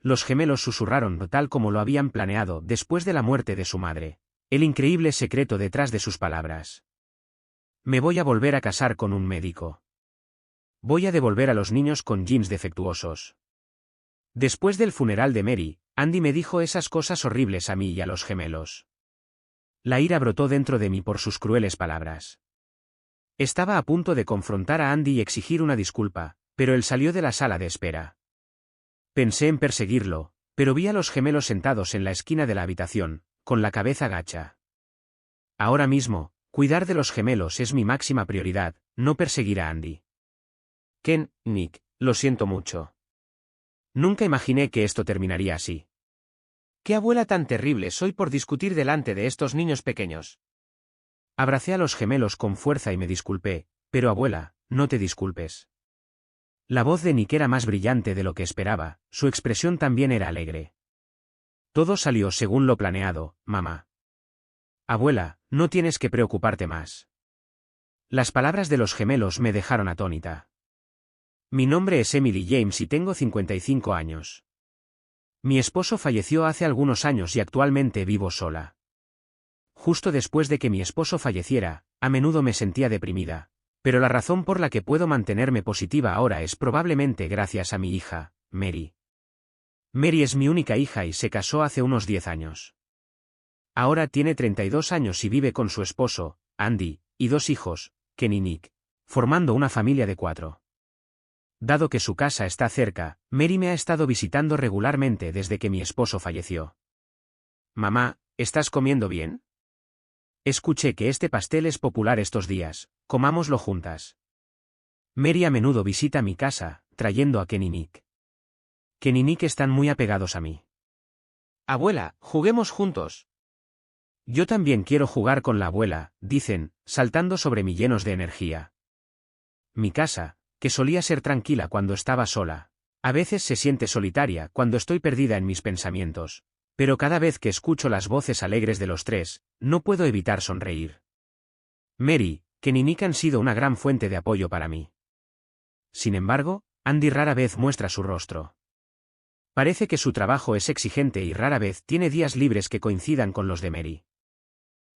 Los gemelos susurraron tal como lo habían planeado después de la muerte de su madre. El increíble secreto detrás de sus palabras. Me voy a volver a casar con un médico. Voy a devolver a los niños con genes defectuosos. Después del funeral de Mary, Andy me dijo esas cosas horribles a mí y a los gemelos. La ira brotó dentro de mí por sus crueles palabras. Estaba a punto de confrontar a Andy y exigir una disculpa, pero él salió de la sala de espera. Pensé en perseguirlo, pero vi a los gemelos sentados en la esquina de la habitación, con la cabeza gacha. Ahora mismo, cuidar de los gemelos es mi máxima prioridad, no perseguir a Andy. Ken, Nick, lo siento mucho. Nunca imaginé que esto terminaría así. ¿Qué abuela tan terrible soy por discutir delante de estos niños pequeños? Abracé a los gemelos con fuerza y me disculpé, pero abuela, no te disculpes. La voz de Nick era más brillante de lo que esperaba, su expresión también era alegre. Todo salió según lo planeado, mamá. Abuela, no tienes que preocuparte más. Las palabras de los gemelos me dejaron atónita. Mi nombre es Emily James y tengo 55 años. Mi esposo falleció hace algunos años y actualmente vivo sola. Justo después de que mi esposo falleciera, a menudo me sentía deprimida, pero la razón por la que puedo mantenerme positiva ahora es probablemente gracias a mi hija, Mary. Mary es mi única hija y se casó hace unos 10 años. Ahora tiene 32 años y vive con su esposo, Andy, y 2 hijos, Ken y Nick, formando una familia de 4. Dado que su casa está cerca, Mary me ha estado visitando regularmente desde que mi esposo falleció. Mamá, ¿estás comiendo bien? Escuché que este pastel es popular estos días, comámoslo juntas. Mary a menudo visita mi casa, trayendo a Ken y Nick. Ken y Nick están muy apegados a mí. Abuela, juguemos juntos. Yo también quiero jugar con la abuela, dicen, saltando sobre mí llenos de energía. Mi casa, que solía ser tranquila cuando estaba sola, a veces se siente solitaria cuando estoy perdida en mis pensamientos, pero cada vez que escucho las voces alegres de los 3, no puedo evitar sonreír. Mary, Ken y Nick han sido una gran fuente de apoyo para mí. Sin embargo, Andy rara vez muestra su rostro. Parece que su trabajo es exigente y rara vez tiene días libres que coincidan con los de Mary.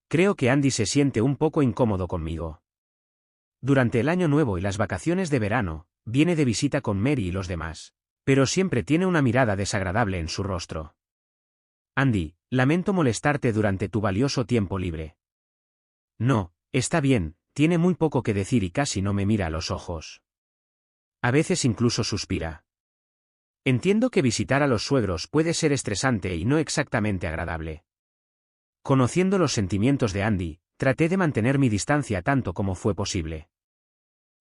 Creo que Andy se siente un poco incómodo conmigo. Durante el año nuevo y las vacaciones de verano, viene de visita con Mary y los demás, pero siempre tiene una mirada desagradable en su rostro. Andy, lamento molestarte durante tu valioso tiempo libre. No, está bien, tiene muy poco que decir y casi no me mira a los ojos. A veces incluso suspira. Entiendo que visitar a los suegros puede ser estresante y no exactamente agradable. Conociendo los sentimientos de Andy, traté de mantener mi distancia tanto como fue posible.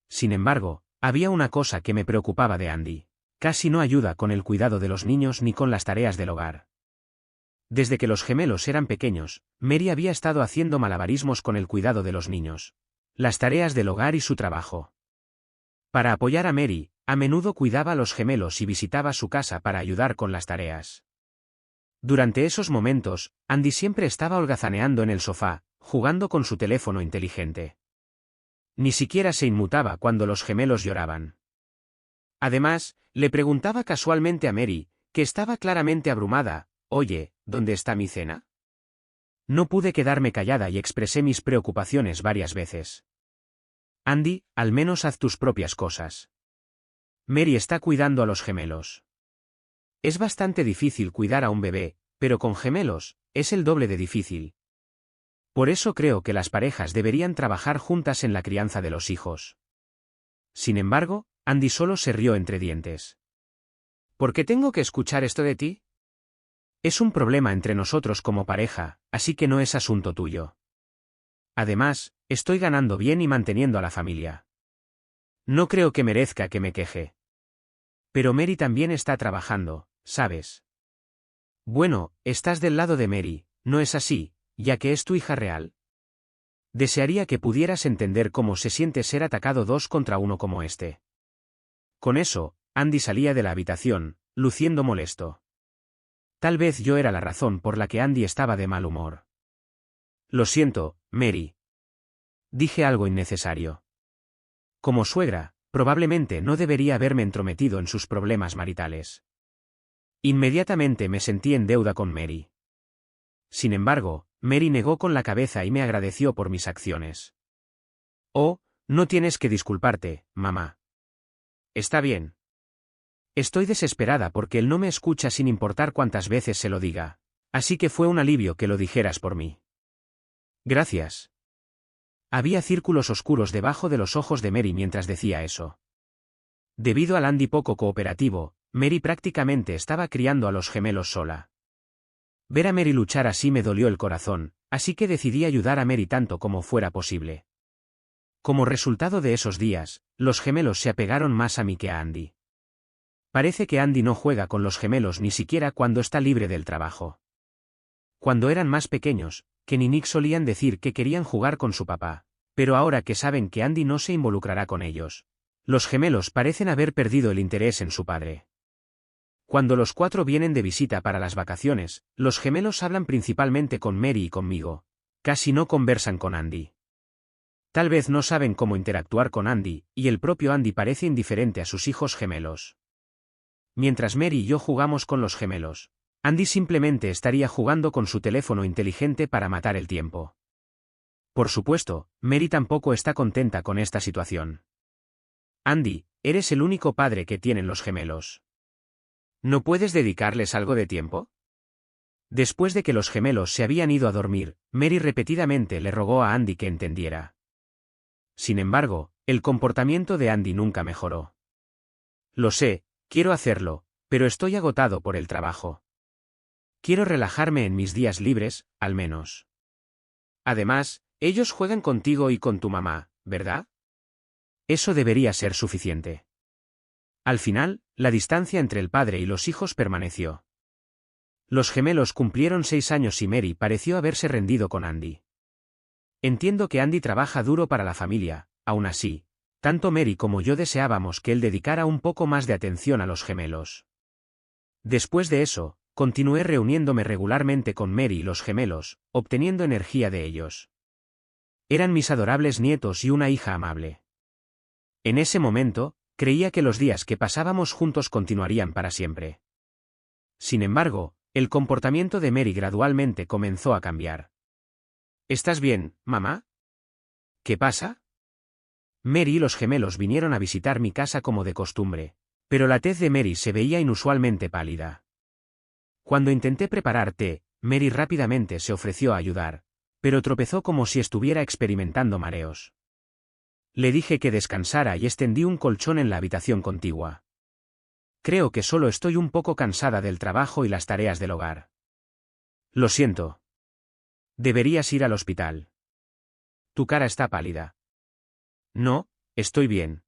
Sin embargo, había una cosa que me preocupaba de Andy. Casi no ayuda con el cuidado de los niños ni con las tareas del hogar. Desde que los gemelos eran pequeños, Mary había estado haciendo malabarismos con el cuidado de los niños, las tareas del hogar y su trabajo. Para apoyar a Mary, a menudo cuidaba a los gemelos y visitaba su casa para ayudar con las tareas. Durante esos momentos, Andy siempre estaba holgazaneando en el sofá, jugando con su teléfono inteligente. Ni siquiera se inmutaba cuando los gemelos lloraban. Además, le preguntaba casualmente a Mary, que estaba claramente abrumada, «Oye, ¿dónde está mi cena?». No pude quedarme callada y expresé mis preocupaciones varias veces. Andy, al menos haz tus propias cosas. Mary está cuidando a los gemelos. Es bastante difícil cuidar a un bebé, pero con gemelos, es el doble de difícil. Por eso creo que las parejas deberían trabajar juntas en la crianza de los hijos. Sin embargo, Andy solo se rió entre dientes. ¿Por qué tengo que escuchar esto de ti? Es un problema entre nosotros como pareja, así que no es asunto tuyo. Además, estoy ganando bien y manteniendo a la familia. No creo que merezca que me queje. Pero Mary también está trabajando, ¿sabes? Bueno, estás del lado de Mary, ¿no es así, ya que es tu hija real? Desearía que pudieras entender cómo se siente ser atacado 2 contra 1 como este. Con eso, Andy salía de la habitación, luciendo molesto. Tal vez yo era la razón por la que Andy estaba de mal humor. Lo siento, Mary. Dije algo innecesario. Como suegra, probablemente no debería haberme entrometido en sus problemas maritales. Inmediatamente me sentí en deuda con Mary. Sin embargo, Mary negó con la cabeza y me agradeció por mis acciones. Oh, no tienes que disculparte, mamá. Está bien. Estoy desesperada porque él no me escucha sin importar cuántas veces se lo diga, así que fue un alivio que lo dijeras por mí. Gracias. Había círculos oscuros debajo de los ojos de Mary mientras decía eso. Debido al Andy poco cooperativo, Mary prácticamente estaba criando a los gemelos sola. Ver a Mary luchar así me dolió el corazón, así que decidí ayudar a Mary tanto como fuera posible. Como resultado de esos días, los gemelos se apegaron más a mí que a Andy. Parece que Andy no juega con los gemelos ni siquiera cuando está libre del trabajo. Cuando eran más pequeños, Ken y Nick solían decir que querían jugar con su papá, pero ahora que saben que Andy no se involucrará con ellos, los gemelos parecen haber perdido el interés en su padre. Cuando los cuatro vienen de visita para las vacaciones, los gemelos hablan principalmente con Mary y conmigo. Casi no conversan con Andy. Tal vez no saben cómo interactuar con Andy, y el propio Andy parece indiferente a sus hijos gemelos. Mientras Mary y yo jugamos con los gemelos, Andy simplemente estaría jugando con su teléfono inteligente para matar el tiempo. Por supuesto, Mary tampoco está contenta con esta situación. Andy, eres el único padre que tienen los gemelos. ¿No puedes dedicarles algo de tiempo? Después de que los gemelos se habían ido a dormir, Mary repetidamente le rogó a Andy que entendiera. Sin embargo, el comportamiento de Andy nunca mejoró. Lo sé, quiero hacerlo, pero estoy agotado por el trabajo. Quiero relajarme en mis días libres, al menos. Además, ellos juegan contigo y con tu mamá, ¿verdad? Eso debería ser suficiente. Al final, la distancia entre el padre y los hijos permaneció. Los gemelos cumplieron 6 años y Mary pareció haberse rendido con Andy. Entiendo que Andy trabaja duro para la familia, aún así, tanto Mary como yo deseábamos que él dedicara un poco más de atención a los gemelos. Después de eso, continué reuniéndome regularmente con Mary y los gemelos, obteniendo energía de ellos. Eran mis adorables nietos y una hija amable. En ese momento, creía que los días que pasábamos juntos continuarían para siempre. Sin embargo, el comportamiento de Mary gradualmente comenzó a cambiar. ¿Estás bien, mamá? ¿Qué pasa? Mary y los gemelos vinieron a visitar mi casa como de costumbre, pero la tez de Mary se veía inusualmente pálida. Cuando intenté preparar té, Mary rápidamente se ofreció a ayudar, pero tropezó como si estuviera experimentando mareos. Le dije que descansara y extendí un colchón en la habitación contigua. Creo que solo estoy un poco cansada del trabajo y las tareas del hogar. Lo siento. Deberías ir al hospital. Tu cara está pálida. No, estoy bien.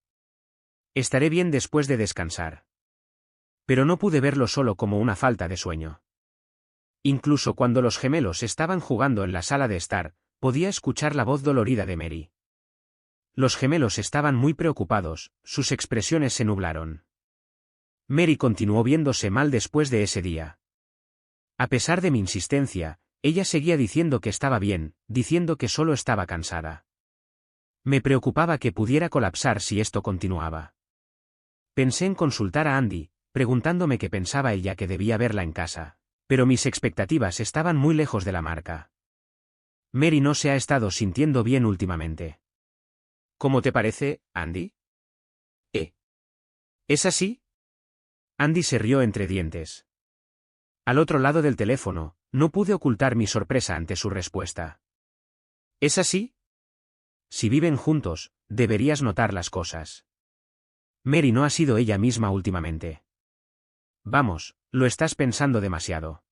Estaré bien después de descansar. Pero no pude verlo solo como una falta de sueño. Incluso cuando los gemelos estaban jugando en la sala de estar, podía escuchar la voz dolorida de Mary. Los gemelos estaban muy preocupados, sus expresiones se nublaron. Mary continuó viéndose mal después de ese día. A pesar de mi insistencia, ella seguía diciendo que estaba bien, diciendo que solo estaba cansada. Me preocupaba que pudiera colapsar si esto continuaba. Pensé en consultar a Andy, preguntándome qué pensaba él ya que debía verla en casa, pero mis expectativas estaban muy lejos de la marca. Mary no se ha estado sintiendo bien últimamente. ¿Cómo te parece, Andy? ¿Es así? Andy se rió entre dientes. Al otro lado del teléfono, no pude ocultar mi sorpresa ante su respuesta. ¿Es así? Si viven juntos, deberías notar las cosas. Mary no ha sido ella misma últimamente. Vamos, lo estás pensando demasiado.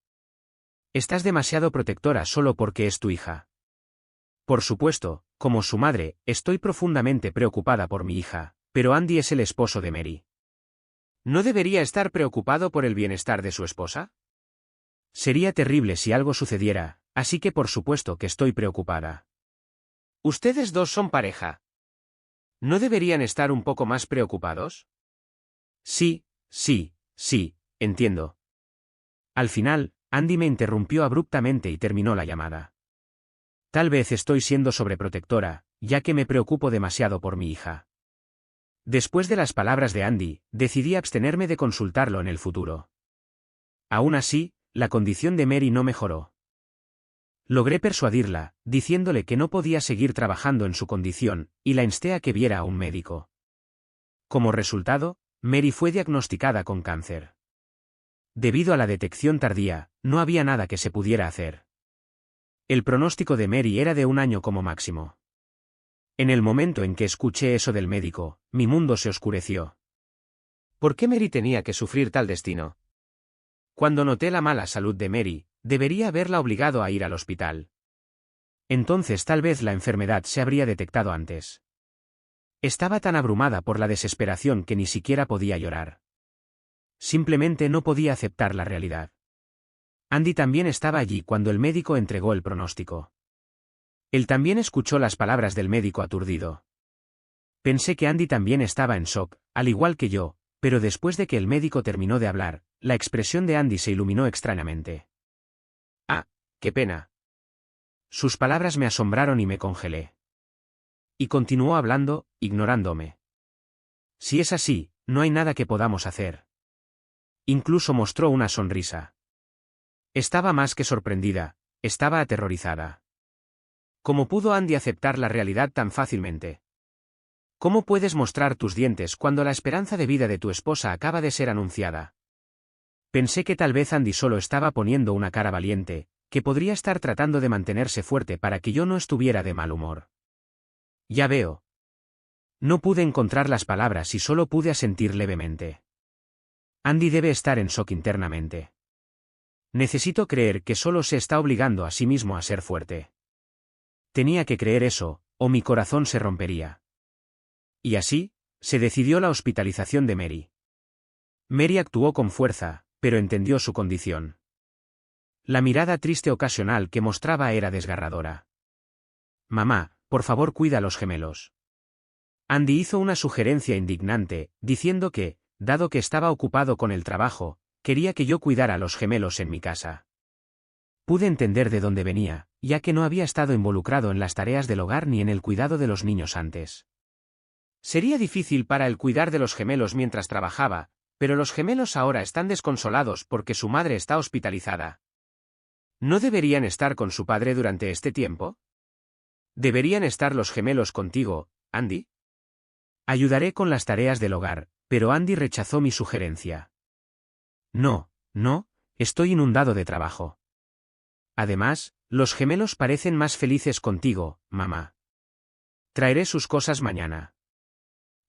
Estás demasiado protectora solo porque es tu hija. Por supuesto, como su madre, estoy profundamente preocupada por mi hija, pero Andy es el esposo de Mary. ¿No debería estar preocupado por el bienestar de su esposa? Sería terrible si algo sucediera, así que por supuesto que estoy preocupada. Ustedes dos son pareja. ¿No deberían estar un poco más preocupados? Sí, entiendo. Al final, Andy me interrumpió abruptamente y terminó la llamada. Tal vez estoy siendo sobreprotectora, ya que me preocupo demasiado por mi hija. Después de las palabras de Andy, decidí abstenerme de consultarlo en el futuro. Aún así, la condición de Mary no mejoró. Logré persuadirla, diciéndole que no podía seguir trabajando en su condición, y la insté a que viera a un médico. Como resultado, Mary fue diagnosticada con cáncer. Debido a la detección tardía, no había nada que se pudiera hacer. El pronóstico de Mary era de 1 año como máximo. En el momento en que escuché eso del médico, mi mundo se oscureció. ¿Por qué Mary tenía que sufrir tal destino? Cuando noté la mala salud de Mary, debería haberla obligado a ir al hospital. Entonces tal vez la enfermedad se habría detectado antes. Estaba tan abrumada por la desesperación que ni siquiera podía llorar. Simplemente no podía aceptar la realidad. Andy también estaba allí cuando el médico entregó el pronóstico. Él también escuchó las palabras del médico aturdido. Pensé que Andy también estaba en shock, al igual que yo, pero después de que el médico terminó de hablar, la expresión de Andy se iluminó extrañamente. Ah, qué pena. Sus palabras me asombraron y me congelé. Y continuó hablando, ignorándome. Si es así, no hay nada que podamos hacer. Incluso mostró una sonrisa. Estaba más que sorprendida, estaba aterrorizada. ¿Cómo pudo Andy aceptar la realidad tan fácilmente? ¿Cómo puedes mostrar tus dientes cuando la esperanza de vida de tu esposa acaba de ser anunciada? Pensé que tal vez Andy solo estaba poniendo una cara valiente, que podría estar tratando de mantenerse fuerte para que yo no estuviera de mal humor. Ya veo. No pude encontrar las palabras y solo pude asentir levemente. Andy debe estar en shock internamente. Necesito creer que solo se está obligando a sí mismo a ser fuerte. Tenía que creer eso, o mi corazón se rompería. Y así, se decidió la hospitalización de Mary. Mary actuó con fuerza, pero entendió su condición. La mirada triste ocasional que mostraba era desgarradora. Mamá, por favor cuida a los gemelos. Andy hizo una sugerencia indignante, diciendo que, dado que estaba ocupado con el trabajo, quería que yo cuidara a los gemelos en mi casa. Pude entender de dónde venía, ya que no había estado involucrado en las tareas del hogar ni en el cuidado de los niños antes. Sería difícil para él cuidar de los gemelos mientras trabajaba, pero los gemelos ahora están desconsolados porque su madre está hospitalizada. ¿No deberían estar con su padre durante este tiempo? ¿Deberían estar los gemelos contigo, Andy? Ayudaré con las tareas del hogar, pero Andy rechazó mi sugerencia. No, no, estoy inundado de trabajo. Además, los gemelos parecen más felices contigo, mamá. Traeré sus cosas mañana.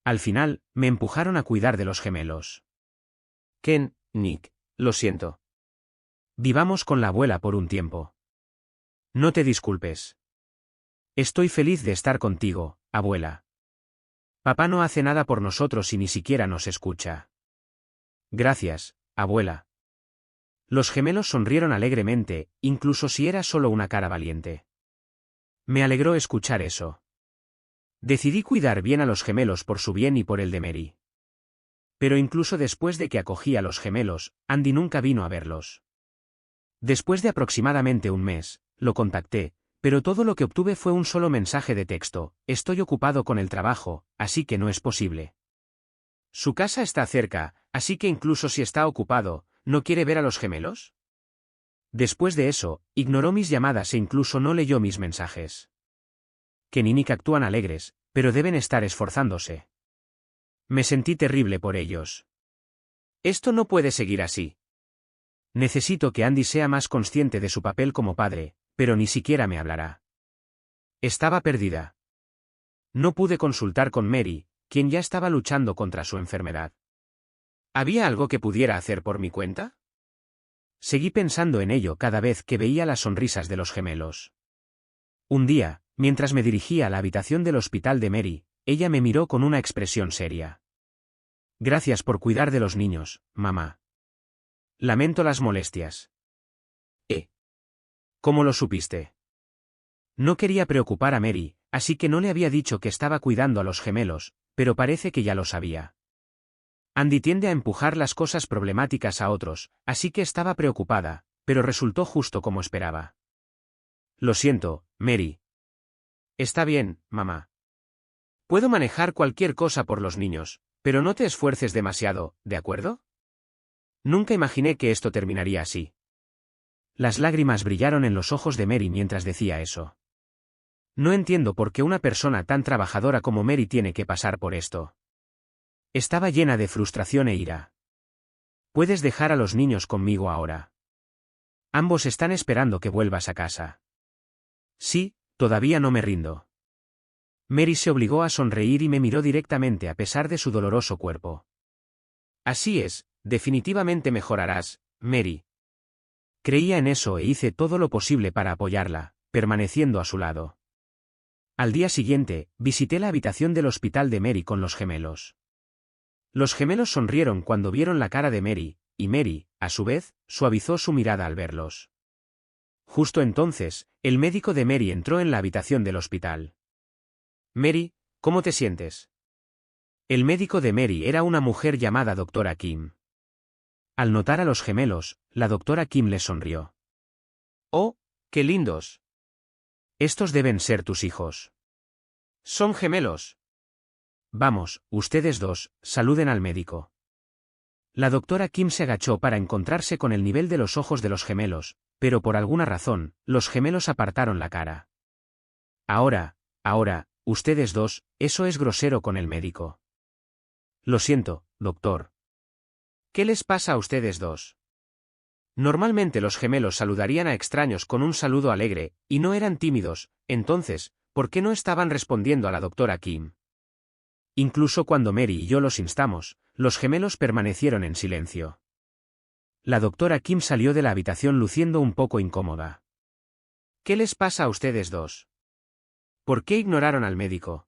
Al final, me empujaron a cuidar de los gemelos. Ken, Nick, lo siento. Vivamos con la abuela por un tiempo. No te disculpes. Estoy feliz de estar contigo, abuela. Papá no hace nada por nosotros y ni siquiera nos escucha. Gracias, abuela. Los gemelos sonrieron alegremente, incluso si era solo una cara valiente. Me alegró escuchar eso. Decidí cuidar bien a los gemelos por su bien y por el de Mary. Pero incluso después de que acogí a los gemelos, Andy nunca vino a verlos. Después de aproximadamente un mes, lo contacté, pero todo lo que obtuve fue un solo mensaje de texto: estoy ocupado con el trabajo, así que no es posible. Su casa está cerca, así que incluso si está ocupado, ¿no quiere ver a los gemelos? Después de eso, ignoró mis llamadas e incluso no leyó mis mensajes. Ken y Nick actúan alegres, pero deben estar esforzándose. Me sentí terrible por ellos. Esto no puede seguir así. Necesito que Andy sea más consciente de su papel como padre, pero ni siquiera me hablará. Estaba perdida. No pude consultar con Mary, quien ya estaba luchando contra su enfermedad. ¿Había algo que pudiera hacer por mi cuenta? Seguí pensando en ello cada vez que veía las sonrisas de los gemelos. Un día, mientras me dirigía a la habitación del hospital de Mary, ella me miró con una expresión seria. Gracias por cuidar de los niños, mamá. Lamento las molestias. ¿Cómo lo supiste? No quería preocupar a Mary, así que no le había dicho que estaba cuidando a los gemelos, pero parece que ya lo sabía. Andy tiende a empujar las cosas problemáticas a otros, así que estaba preocupada, pero resultó justo como esperaba. Lo siento, Mary. Está bien, mamá. Puedo manejar cualquier cosa por los niños, pero no te esfuerces demasiado, ¿de acuerdo? Nunca imaginé que esto terminaría así. Las lágrimas brillaron en los ojos de Mary mientras decía eso. No entiendo por qué una persona tan trabajadora como Mary tiene que pasar por esto. Estaba llena de frustración e ira. Puedes dejar a los niños conmigo ahora. Ambos están esperando que vuelvas a casa. Sí, todavía no me rindo. Mary se obligó a sonreír y me miró directamente a pesar de su doloroso cuerpo. Así es, definitivamente mejorarás, Mary. Creía en eso e hice todo lo posible para apoyarla, permaneciendo a su lado. Al día siguiente, visité la habitación del hospital de Mary con los gemelos. Los gemelos sonrieron cuando vieron la cara de Mary, y Mary, a su vez, suavizó su mirada al verlos. Justo entonces, el médico de Mary entró en la habitación del hospital. Mary, ¿cómo te sientes? El médico de Mary era una mujer llamada Dra. Kim. Al notar a los gemelos, la Dra. Kim les sonrió. ¡Oh, qué lindos! Estos deben ser tus hijos. Son gemelos. Vamos, ustedes dos, saluden al médico. La Dra. Kim se agachó para encontrarse con el nivel de los ojos de los gemelos, pero por alguna razón, los gemelos apartaron la cara. Ahora, ustedes dos, eso es grosero con el médico. Lo siento, doctor. ¿Qué les pasa a ustedes dos? Normalmente los gemelos saludarían a extraños con un saludo alegre, y no eran tímidos, entonces, ¿por qué no estaban respondiendo a la Dra. Kim? Incluso cuando Mary y yo los instamos, los gemelos permanecieron en silencio. La Dra. Kim salió de la habitación luciendo un poco incómoda. ¿Qué les pasa a ustedes dos? ¿Por qué ignoraron al médico?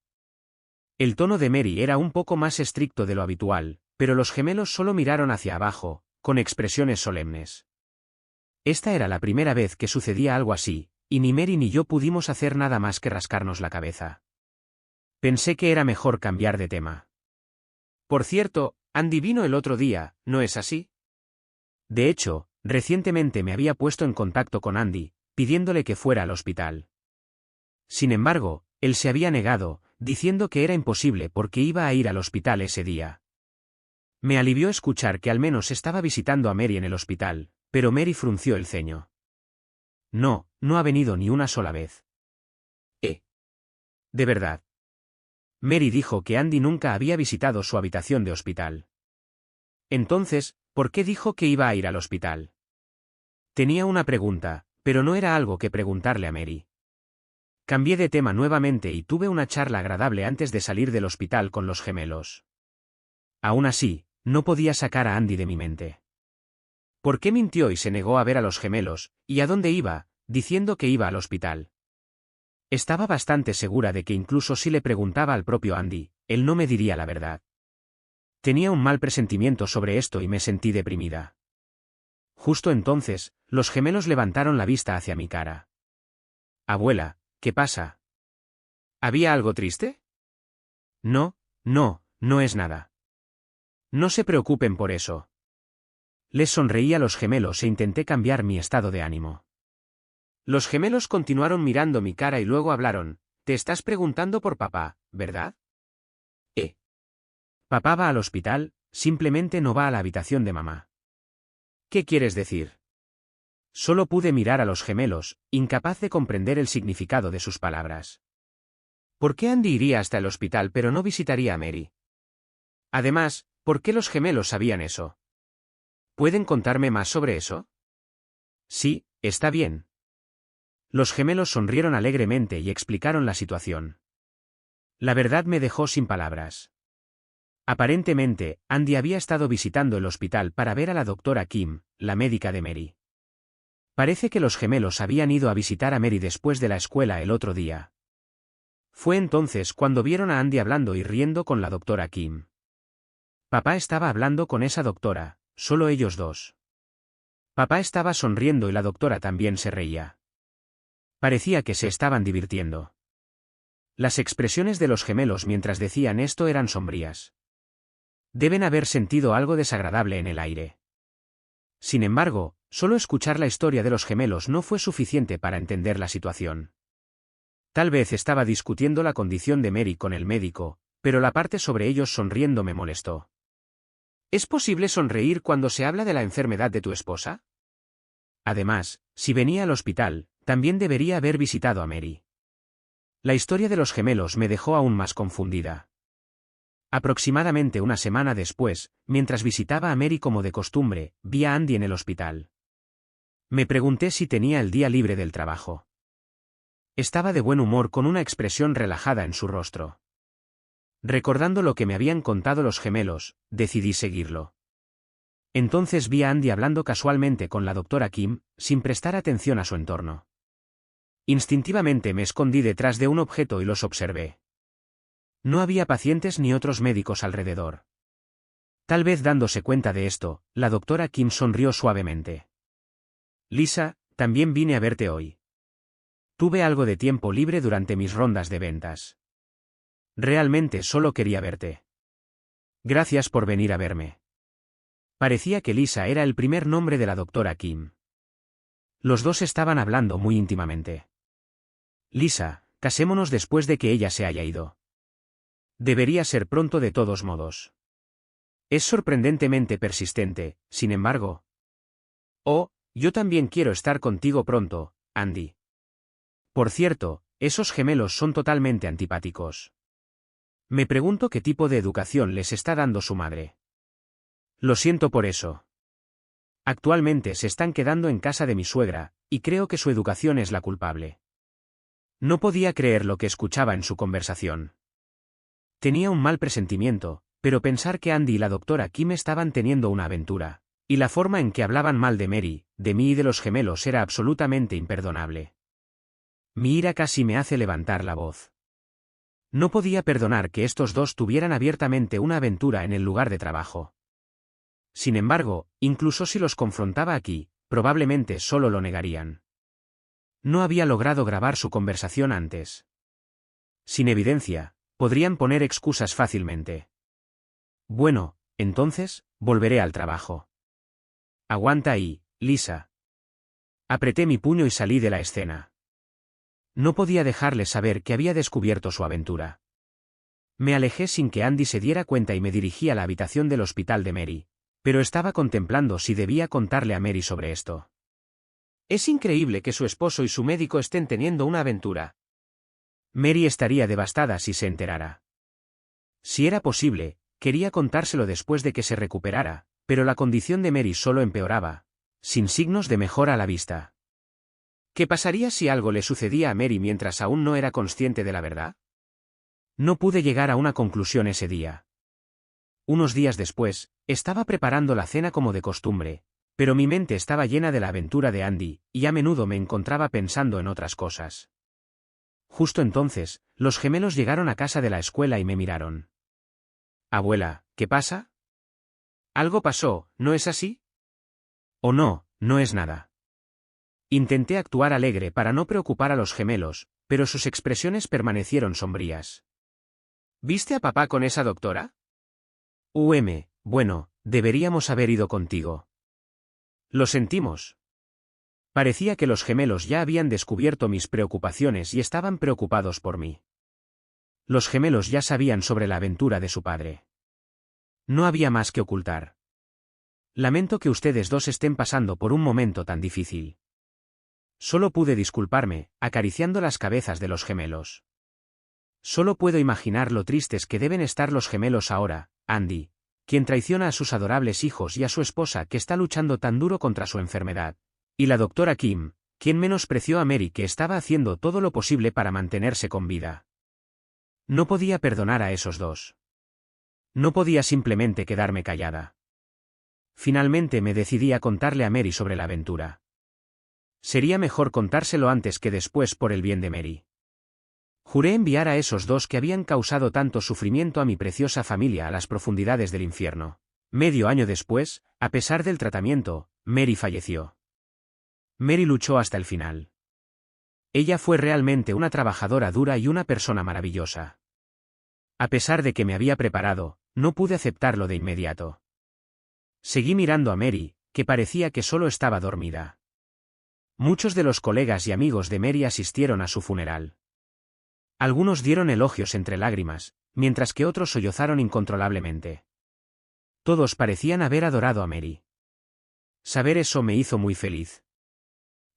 El tono de Mary era un poco más estricto de lo habitual, pero los gemelos solo miraron hacia abajo, con expresiones solemnes. Esta era la primera vez que sucedía algo así, y ni Mary ni yo pudimos hacer nada más que rascarnos la cabeza. Pensé que era mejor cambiar de tema. Por cierto, Andy vino el otro día, ¿no es así? De hecho, recientemente me había puesto en contacto con Andy, pidiéndole que fuera al hospital. Sin embargo, él se había negado, diciendo que era imposible porque iba a ir al hospital ese día. Me alivió escuchar que al menos estaba visitando a Mary en el hospital, pero Mary frunció el ceño. No, no ha venido ni una sola vez. De verdad. Mary dijo que Andy nunca había visitado su habitación de hospital. Entonces, ¿por qué dijo que iba a ir al hospital? Tenía una pregunta, pero no era algo que preguntarle a Mary. Cambié de tema nuevamente y tuve una charla agradable antes de salir del hospital con los gemelos. Aún así, no podía sacar a Andy de mi mente. ¿Por qué mintió y se negó a ver a los gemelos, y a dónde iba, diciendo que iba al hospital? Estaba bastante segura de que incluso si le preguntaba al propio Andy, él no me diría la verdad. Tenía un mal presentimiento sobre esto y me sentí deprimida. Justo entonces, los gemelos levantaron la vista hacia mi cara. Abuela, ¿qué pasa? ¿Había algo triste? No es nada. No se preocupen por eso. Les sonreí a los gemelos e intenté cambiar mi estado de ánimo. Los gemelos continuaron mirando mi cara y luego hablaron. Te estás preguntando por papá, ¿verdad? Papá va al hospital, simplemente no va a la habitación de mamá. ¿Qué quieres decir? Solo pude mirar a los gemelos, incapaz de comprender el significado de sus palabras. ¿Por qué Andy iría hasta el hospital pero no visitaría a Mary? Además, ¿por qué los gemelos sabían eso? ¿Pueden contarme más sobre eso? Sí, está bien. Los gemelos sonrieron alegremente y explicaron la situación. La verdad me dejó sin palabras. Aparentemente, Andy había estado visitando el hospital para ver a la Dra. Kim, la médica de Mary. Parece que los gemelos habían ido a visitar a Mary después de la escuela el otro día. Fue entonces cuando vieron a Andy hablando y riendo con la Dra. Kim. Papá estaba hablando con esa doctora, solo ellos dos. Papá estaba sonriendo y la doctora también se reía. Parecía que se estaban divirtiendo. Las expresiones de los gemelos mientras decían esto eran sombrías. Deben haber sentido algo desagradable en el aire. Sin embargo, solo escuchar la historia de los gemelos no fue suficiente para entender la situación. Tal vez estaba discutiendo la condición de Mary con el médico, pero la parte sobre ellos sonriendo me molestó. ¿Es posible sonreír cuando se habla de la enfermedad de tu esposa? Además, si venía al hospital, también debería haber visitado a Mary. La historia de los gemelos me dejó aún más confundida. Aproximadamente una semana después, mientras visitaba a Mary como de costumbre, vi a Andy en el hospital. Me pregunté si tenía el día libre del trabajo. Estaba de buen humor con una expresión relajada en su rostro. Recordando lo que me habían contado los gemelos, decidí seguirlo. Entonces vi a Andy hablando casualmente con la doctora Kim, sin prestar atención a su entorno. Instintivamente me escondí detrás de un objeto y los observé. No había pacientes ni otros médicos alrededor. Tal vez dándose cuenta de esto, la doctora Kim sonrió suavemente. Lisa, también vine a verte hoy. Tuve algo de tiempo libre durante mis rondas de ventas. Realmente solo quería verte. Gracias por venir a verme. Parecía que Lisa era el primer nombre de la doctora Kim. Los dos estaban hablando muy íntimamente. Lisa, casémonos después de que ella se haya ido. Debería ser pronto de todos modos. Es sorprendentemente persistente, sin embargo. Oh, yo también quiero estar contigo pronto, Andy. Por cierto, esos gemelos son totalmente antipáticos. Me pregunto qué tipo de educación les está dando su madre. Lo siento por eso. Actualmente se están quedando en casa de mi suegra, y creo que su educación es la culpable. No podía creer lo que escuchaba en su conversación. Tenía un mal presentimiento, pero pensar que Andy y la doctora Kim estaban teniendo una aventura, y la forma en que hablaban mal de Mary, de mí y de los gemelos era absolutamente imperdonable. Mi ira casi me hace levantar la voz. No podía perdonar que estos dos tuvieran abiertamente una aventura en el lugar de trabajo. Sin embargo, incluso si los confrontaba aquí, probablemente solo lo negarían. No había logrado grabar su conversación antes. Sin evidencia, podrían poner excusas fácilmente. Bueno, entonces, volveré al trabajo. Aguanta ahí, Lisa. Apreté mi puño y salí de la escena. No podía dejarles saber que había descubierto su aventura. Me alejé sin que Andy se diera cuenta y me dirigí a la habitación del hospital de Mary, pero estaba contemplando si debía contarle a Mary sobre esto. Es increíble que su esposo y su médico estén teniendo una aventura. Mary estaría devastada si se enterara. Si era posible, quería contárselo después de que se recuperara, pero la condición de Mary solo empeoraba, sin signos de mejora a la vista. ¿Qué pasaría si algo le sucedía a Mary mientras aún no era consciente de la verdad? No pude llegar a una conclusión ese día. Unos días después, estaba preparando la cena como de costumbre, pero mi mente estaba llena de la aventura de Andy, y a menudo me encontraba pensando en otras cosas. Justo entonces, los gemelos llegaron a casa de la escuela y me miraron. Abuela, ¿qué pasa? Algo pasó, ¿no es así? O no, no es nada. Intenté actuar alegre para no preocupar a los gemelos, pero sus expresiones permanecieron sombrías. ¿Viste a papá con esa doctora? Bueno, deberíamos haber ido contigo. Lo sentimos. Parecía que los gemelos ya habían descubierto mis preocupaciones y estaban preocupados por mí. Los gemelos ya sabían sobre la aventura de su padre. No había más que ocultar. Lamento que ustedes dos estén pasando por un momento tan difícil. Solo pude disculparme, acariciando las cabezas de los gemelos. Solo puedo imaginar lo tristes que deben estar los gemelos ahora, Andy, quien traiciona a sus adorables hijos y a su esposa que está luchando tan duro contra su enfermedad, y la doctora Kim, quien menospreció a Mary que estaba haciendo todo lo posible para mantenerse con vida. No podía perdonar a esos dos. No podía simplemente quedarme callada. Finalmente me decidí a contarle a Mary sobre la aventura. Sería mejor contárselo antes que después por el bien de Mary. Juré enviar a esos dos que habían causado tanto sufrimiento a mi preciosa familia a las profundidades del infierno. Medio año después, a pesar del tratamiento, Mary falleció. Mary luchó hasta el final. Ella fue realmente una trabajadora dura y una persona maravillosa. A pesar de que me había preparado, no pude aceptarlo de inmediato. Seguí mirando a Mary, que parecía que solo estaba dormida. Muchos de los colegas y amigos de Mary asistieron a su funeral. Algunos dieron elogios entre lágrimas, mientras que otros sollozaron incontrolablemente. Todos parecían haber adorado a Mary. Saber eso me hizo muy feliz.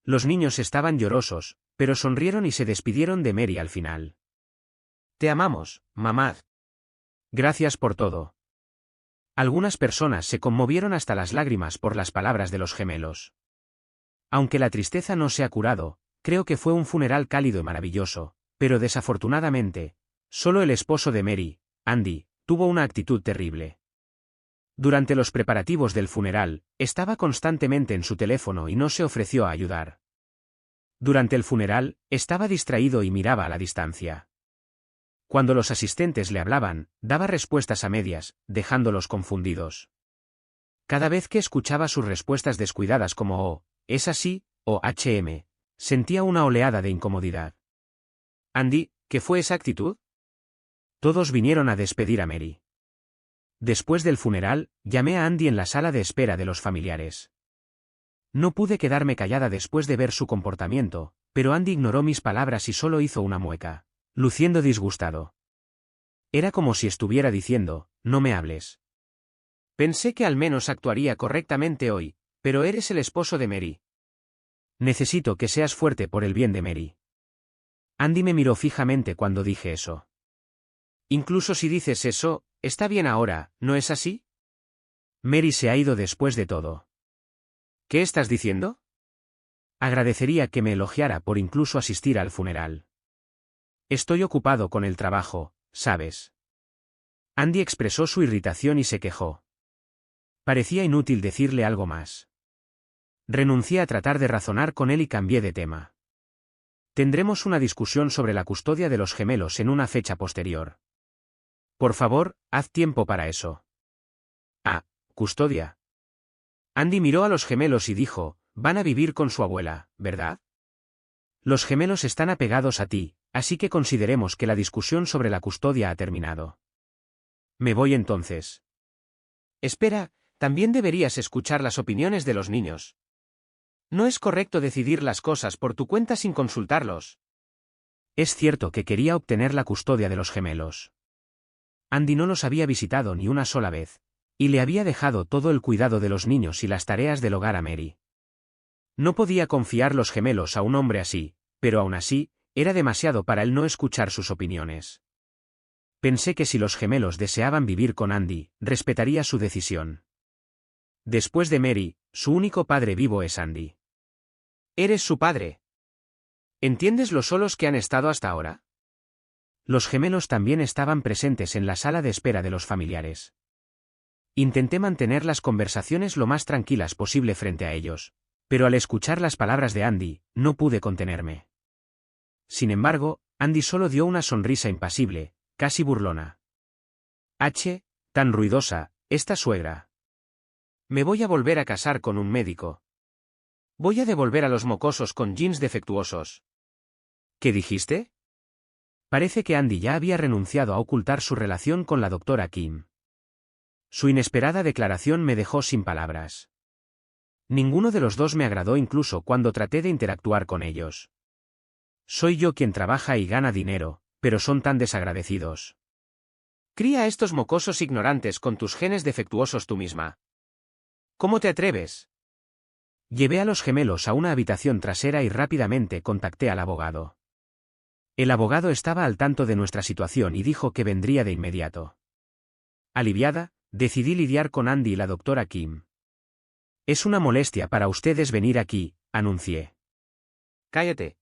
Los niños estaban llorosos, pero sonrieron y se despidieron de Mary al final. Te amamos, mamá. Gracias por todo. Algunas personas se conmovieron hasta las lágrimas por las palabras de los gemelos. Aunque la tristeza no se ha curado, creo que fue un funeral cálido y maravilloso, pero desafortunadamente, solo el esposo de Mary, Andy, tuvo una actitud terrible. Durante los preparativos del funeral, estaba constantemente en su teléfono y no se ofreció a ayudar. Durante el funeral, estaba distraído y miraba a la distancia. Cuando los asistentes le hablaban, daba respuestas a medias, dejándolos confundidos. Cada vez que escuchaba sus respuestas descuidadas como «Oh, es así», o «HM», sentía una oleada de incomodidad. Andy, ¿qué fue esa actitud? Todos vinieron a despedir a Mary. Después del funeral, llamé a Andy en la sala de espera de los familiares. No pude quedarme callada después de ver su comportamiento, pero Andy ignoró mis palabras y solo hizo una mueca, luciendo disgustado. Era como si estuviera diciendo, no me hables. Pensé que al menos actuaría correctamente hoy, pero eres el esposo de Mary. Necesito que seas fuerte por el bien de Mary. Andy me miró fijamente cuando dije eso. Incluso si dices eso, está bien ahora, ¿no es así? Mary se ha ido después de todo. ¿Qué estás diciendo? Agradecería que me elogiara por incluso asistir al funeral. Estoy ocupado con el trabajo, ¿sabes? Andy expresó su irritación y se quejó. Parecía inútil decirle algo más. Renuncié a tratar de razonar con él y cambié de tema. Tendremos una discusión sobre la custodia de los gemelos en una fecha posterior. Por favor, haz tiempo para eso. Ah, custodia. Andy miró a los gemelos y dijo, van a vivir con su abuela, ¿verdad? Los gemelos están apegados a ti, así que consideremos que la discusión sobre la custodia ha terminado. Me voy entonces. Espera, también deberías escuchar las opiniones de los niños. No es correcto decidir las cosas por tu cuenta sin consultarlos. Es cierto que quería obtener la custodia de los gemelos. Andy no los había visitado ni una sola vez, y le había dejado todo el cuidado de los niños y las tareas del hogar a Mary. No podía confiar los gemelos a un hombre así, pero aún así, era demasiado para él no escuchar sus opiniones. Pensé que si los gemelos deseaban vivir con Andy, respetaría su decisión. Después de Mary, su único padre vivo es Andy. Eres su padre. ¿Entiendes lo solos que han estado hasta ahora? Los gemelos también estaban presentes en la sala de espera de los familiares. Intenté mantener las conversaciones lo más tranquilas posible frente a ellos, pero al escuchar las palabras de Andy, no pude contenerme. Sin embargo, Andy solo dio una sonrisa impasible, casi burlona. Tan ruidosa, esta suegra. Me voy a volver a casar con un médico. Voy a devolver a los mocosos con jeans defectuosos. ¿Qué dijiste? Parece que Andy ya había renunciado a ocultar su relación con la doctora Kim. Su inesperada declaración me dejó sin palabras. Ninguno de los dos me agradó incluso cuando traté de interactuar con ellos. Soy yo quien trabaja y gana dinero, pero son tan desagradecidos. Cría a estos mocosos ignorantes con tus genes defectuosos tú misma. ¿Cómo te atreves? Llevé a los gemelos a una habitación trasera y rápidamente contacté al abogado. El abogado estaba al tanto de nuestra situación y dijo que vendría de inmediato. Aliviada, decidí lidiar con Andy y la doctora Kim. Es una molestia para ustedes venir aquí, anuncié. Cállate.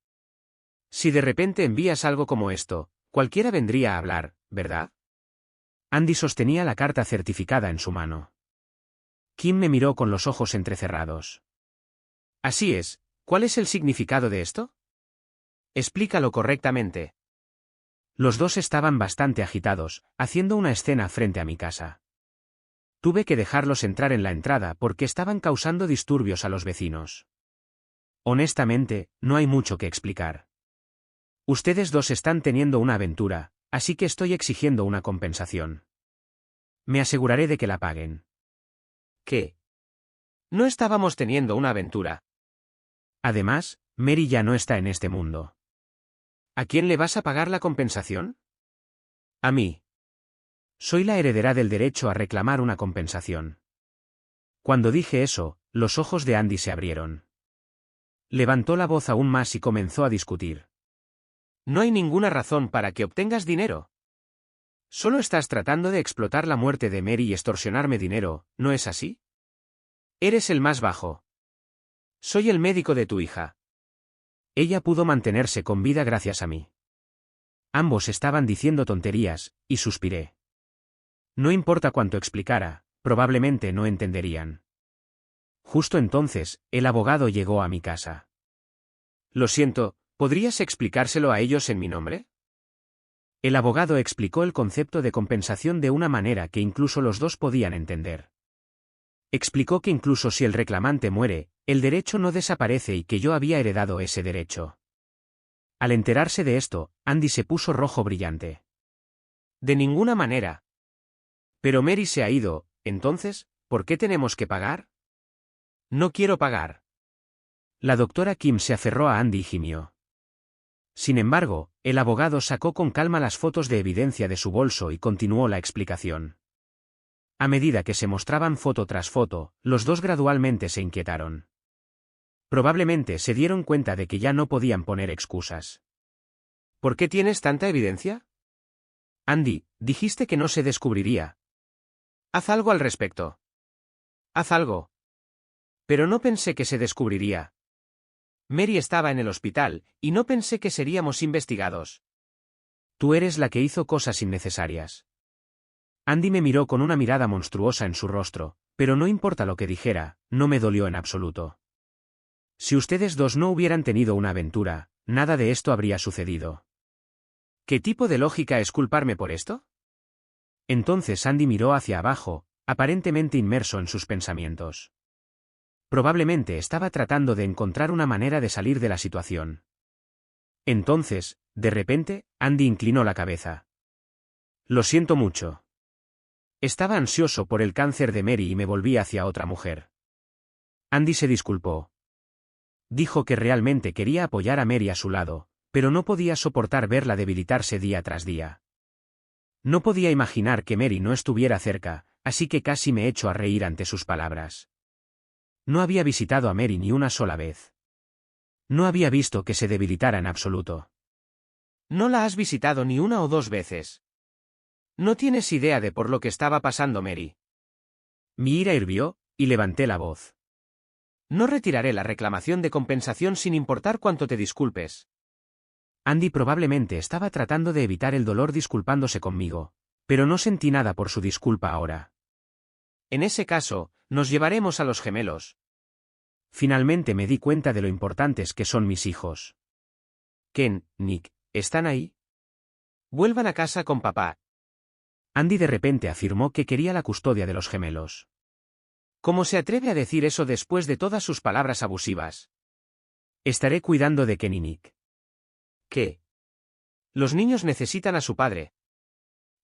Si de repente envías algo como esto, cualquiera vendría a hablar, ¿verdad? Andy sostenía la carta certificada en su mano. Kim me miró con los ojos entrecerrados. Así es, ¿cuál es el significado de esto? Explícalo correctamente. Los dos estaban bastante agitados, haciendo una escena frente a mi casa. Tuve que dejarlos entrar en la entrada porque estaban causando disturbios a los vecinos. Honestamente, no hay mucho que explicar. Ustedes dos están teniendo una aventura, así que estoy exigiendo una compensación. Me aseguraré de que la paguen. ¿Qué? No estábamos teniendo una aventura. Además, Mary ya no está en este mundo. ¿A quién le vas a pagar la compensación? A mí. Soy la heredera del derecho a reclamar una compensación. Cuando dije eso, los ojos de Andy se abrieron. Levantó la voz aún más y comenzó a discutir. No hay ninguna razón para que obtengas dinero. Solo estás tratando de explotar la muerte de Mary y extorsionarme dinero, ¿no es así? Eres el más bajo. Soy el médico de tu hija. Ella pudo mantenerse con vida gracias a mí. Ambos estaban diciendo tonterías, y suspiré. No importa cuánto explicara, probablemente no entenderían. Justo entonces, el abogado llegó a mi casa. Lo siento, ¿podrías explicárselo a ellos en mi nombre? El abogado explicó el concepto de compensación de una manera que incluso los dos podían entender. Explicó que incluso si el reclamante muere, el derecho no desaparece y que yo había heredado ese derecho. Al enterarse de esto, Andy se puso rojo brillante. De ninguna manera. Pero Mary se ha ido, entonces, ¿por qué tenemos que pagar? No quiero pagar. La doctora Kim se aferró a Andy y gimió. Sin embargo, el abogado sacó con calma las fotos de evidencia de su bolso y continuó la explicación. A medida que se mostraban foto tras foto, los dos gradualmente se inquietaron. Probablemente se dieron cuenta de que ya no podían poner excusas. ¿Por qué tienes tanta evidencia? Andy, dijiste que no se descubriría. Haz algo al respecto. Haz algo. Pero no pensé que se descubriría. Mary estaba en el hospital, y no pensé que seríamos investigados. Tú eres la que hizo cosas innecesarias. Andy me miró con una mirada monstruosa en su rostro, pero no importa lo que dijera, no me dolió en absoluto. Si ustedes dos no hubieran tenido una aventura, nada de esto habría sucedido. ¿Qué tipo de lógica es culparme por esto? Entonces Andy miró hacia abajo, aparentemente inmerso en sus pensamientos. Probablemente estaba tratando de encontrar una manera de salir de la situación. Entonces, de repente, Andy inclinó la cabeza. Lo siento mucho. Estaba ansioso por el cáncer de Mary y me volví hacia otra mujer. Andy se disculpó. Dijo que realmente quería apoyar a Mary a su lado, pero no podía soportar verla debilitarse día tras día. No podía imaginar que Mary no estuviera cerca, así que casi me echó a reír ante sus palabras. No había visitado a Mary ni una sola vez. No había visto que se debilitara en absoluto. No la has visitado ni una o dos veces. No tienes idea de por lo que estaba pasando Mary. Mi ira hirvió, y levanté la voz. No retiraré la reclamación de compensación sin importar cuánto te disculpes. Andy probablemente estaba tratando de evitar el dolor disculpándose conmigo, pero no sentí nada por su disculpa ahora. En ese caso, nos llevaremos a los gemelos. Finalmente me di cuenta de lo importantes que son mis hijos. Ken, Nick, ¿están ahí? Vuelvan a casa con papá. Andy de repente afirmó que quería la custodia de los gemelos. ¿Cómo se atreve a decir eso después de todas sus palabras abusivas? Estaré cuidando de Ken y Nick. ¿Qué? Los niños necesitan a su padre.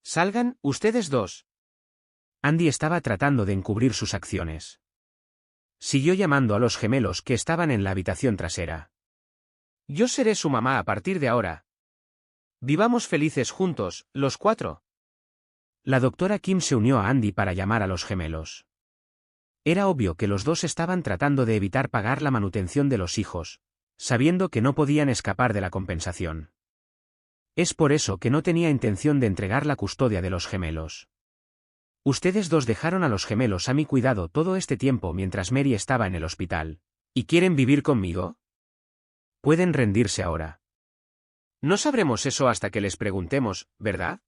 Salgan, ustedes dos. Andy estaba tratando de encubrir sus acciones. Siguió llamando a los gemelos que estaban en la habitación trasera. Yo seré su mamá a partir de ahora. Vivamos felices juntos, los cuatro. La doctora Kim se unió a Andy para llamar a los gemelos. Era obvio que los dos estaban tratando de evitar pagar la manutención de los hijos, sabiendo que no podían escapar de la compensación. Es por eso que no tenía intención de entregar la custodia de los gemelos. Ustedes dos dejaron a los gemelos a mi cuidado todo este tiempo mientras Mary estaba en el hospital. ¿Y quieren vivir conmigo? Pueden rendirse ahora. No sabremos eso hasta que les preguntemos, ¿verdad?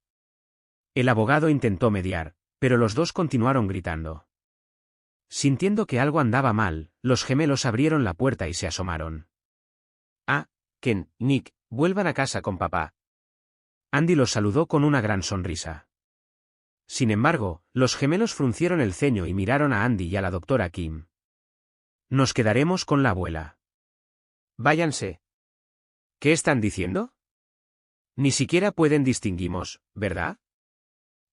El abogado intentó mediar, pero los dos continuaron gritando. Sintiendo que algo andaba mal, los gemelos abrieron la puerta y se asomaron. Ah, Ken, Nick, vuelvan a casa con papá. Andy los saludó con una gran sonrisa. Sin embargo, los gemelos fruncieron el ceño y miraron a Andy y a la doctora Kim. Nos quedaremos con la abuela. Váyanse. ¿Qué están diciendo? Ni siquiera pueden distinguimos, ¿verdad?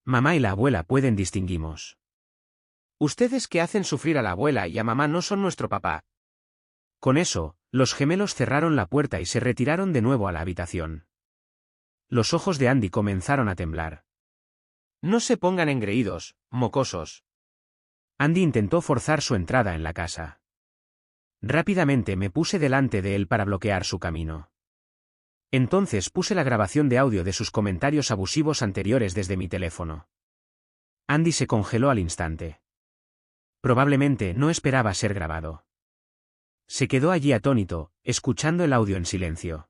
Mamá y la abuela pueden distinguimos. Ustedes que hacen sufrir a la abuela y a mamá no son nuestro papá. Con eso, los gemelos cerraron la puerta y se retiraron de nuevo a la habitación. Los ojos de Andy comenzaron a temblar. No se pongan engreídos, mocosos. Andy intentó forzar su entrada en la casa. Rápidamente me puse delante de él para bloquear su camino. Entonces puse la grabación de audio de sus comentarios abusivos anteriores desde mi teléfono. Andy se congeló al instante. Probablemente no esperaba ser grabado. Se quedó allí atónito, escuchando el audio en silencio.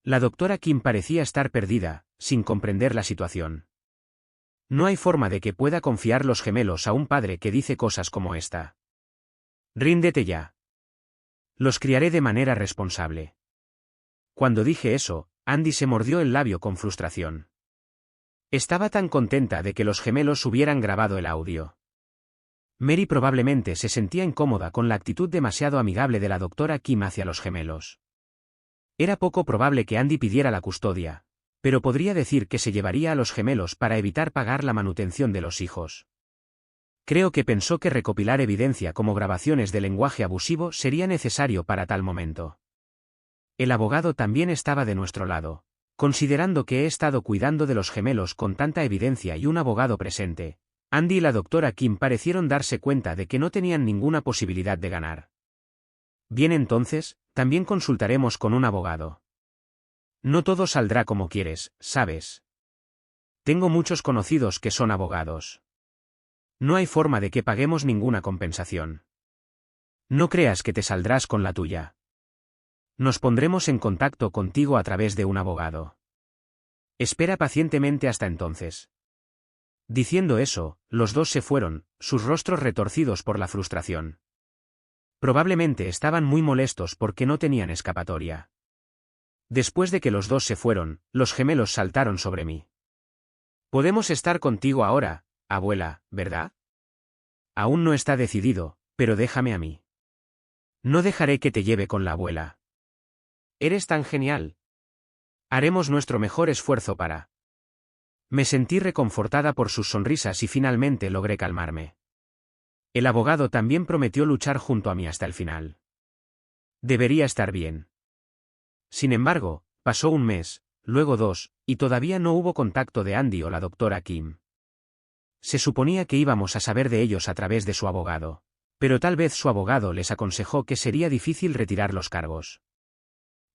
La doctora Kim parecía estar perdida, sin comprender la situación. No hay forma de que pueda confiar los gemelos a un padre que dice cosas como esta. Ríndete ya. Los criaré de manera responsable. Cuando dije eso, Andy se mordió el labio con frustración. Estaba tan contenta de que los gemelos hubieran grabado el audio. Mary probablemente se sentía incómoda con la actitud demasiado amigable de la doctora Kim hacia los gemelos. Era poco probable que Andy pidiera la custodia, pero podría decir que se llevaría a los gemelos para evitar pagar la manutención de los hijos. Creo que pensó que recopilar evidencia como grabaciones de lenguaje abusivo sería necesario para tal momento. El abogado también estaba de nuestro lado, considerando que he estado cuidando de los gemelos con tanta evidencia y un abogado presente. Andy y la doctora Kim parecieron darse cuenta de que no tenían ninguna posibilidad de ganar. Bien, entonces, también consultaremos con un abogado. No todo saldrá como quieres, ¿sabes? Tengo muchos conocidos que son abogados. No hay forma de que paguemos ninguna compensación. No creas que te saldrás con la tuya. Nos pondremos en contacto contigo a través de un abogado. Espera pacientemente hasta entonces. Diciendo eso, los dos se fueron, sus rostros retorcidos por la frustración. Probablemente estaban muy molestos porque no tenían escapatoria. Después de que los dos se fueron, los gemelos saltaron sobre mí. Podemos estar contigo ahora, abuela, ¿verdad? Aún no está decidido, pero déjame a mí. No dejaré que te lleve con la abuela. Eres tan genial. Haremos nuestro mejor esfuerzo para... Me sentí reconfortada por sus sonrisas y finalmente logré calmarme. El abogado también prometió luchar junto a mí hasta el final. Debería estar bien. Sin embargo, pasó un mes, luego 2, y todavía no hubo contacto de Andy o la doctora Kim. Se suponía que íbamos a saber de ellos a través de su abogado, pero tal vez su abogado les aconsejó que sería difícil retirar los cargos.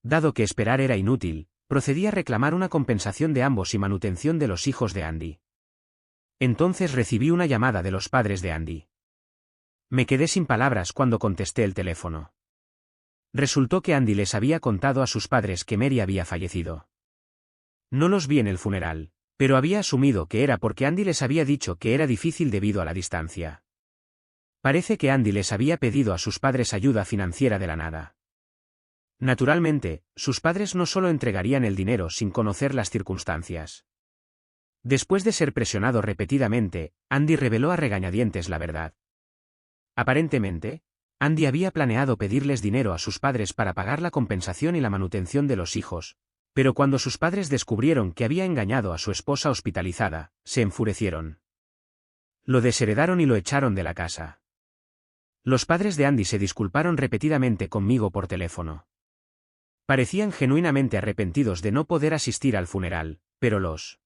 Dado que esperar era inútil, procedí a reclamar una compensación de ambos y manutención de los hijos de Andy. Entonces recibí una llamada de los padres de Andy. Me quedé sin palabras cuando contesté el teléfono. Resultó que Andy les había contado a sus padres que Mary había fallecido. No los vi en el funeral, pero había asumido que era porque Andy les había dicho que era difícil debido a la distancia. Parece que Andy les había pedido a sus padres ayuda financiera de la nada. Naturalmente, sus padres no solo entregarían el dinero sin conocer las circunstancias. Después de ser presionado repetidamente, Andy reveló a regañadientes la verdad. Aparentemente, Andy había planeado pedirles dinero a sus padres para pagar la compensación y la manutención de los hijos, pero cuando sus padres descubrieron que había engañado a su esposa hospitalizada, se enfurecieron. Lo desheredaron y lo echaron de la casa. Los padres de Andy se disculparon repetidamente conmigo por teléfono. Parecían genuinamente arrepentidos de no poder asistir al funeral, pero los